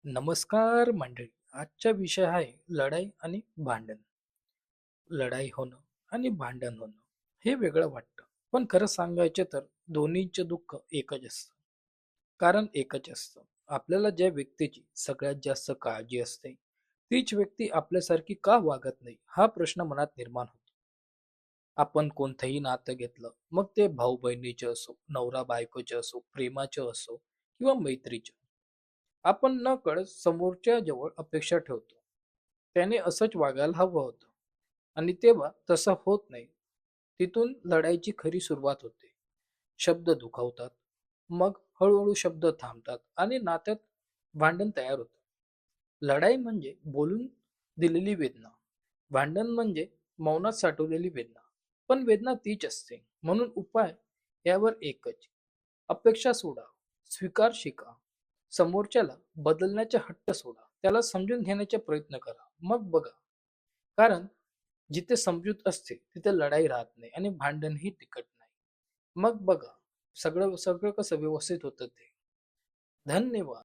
नमस्कार मंडळी. आजचा विषय आहे लढाई आणि भांडण. लढाई होणं आणि भांडण होणं हे वेगळं वाटतं. पण खरं सांगायचे तर दोन्हींचे दुःख एकच असतं. कारण एकच असतं. आपल्याला ज्या व्यक्तीची सगळ्यात जास्त काळजी असते, तीच व्यक्ती आपल्यासारखी का वागत नाही हा प्रश्न मनात निर्माण होतो. आपण कोणतंही नातं घेतलं, मग ते भाऊ बहिणीचे असो, नवरा बायकोचे असो, प्रेमाचे असो किंवा मैत्रीचे. आपण नकळत समोरच्या जवळ अपेक्षा ठेवतो. त्याने असंच वागायला हवं होतं आणि तेव्हा तसं होत नाही. तिथून लढाईची खरी सुरुवात होते. शब्द दुखावतात. मग हळूहळू शब्द थांबतात आणि नात्यात भांडण तयार होतं. लढाई म्हणजे बोलून दिलेली वेदना. भांडण म्हणजे मौनात साठवलेली वेदना. पण वेदना तीच असते. म्हणून उपाय यावर एकच. अपेक्षा सोडा. स्वीकार शिका. समोरच्याला बदलण्याचा हट्ट सोडा. त्याला समजून घेण्याचा प्रयत्न करा. मग बघा. कारण जिथे समजूत असते तिथे लढाई राहत नाही आणि भांडणही टिकत नाही. मग बघा सगळं सगळं कसं व्यवस्थित होतं ते. धन्यवाद.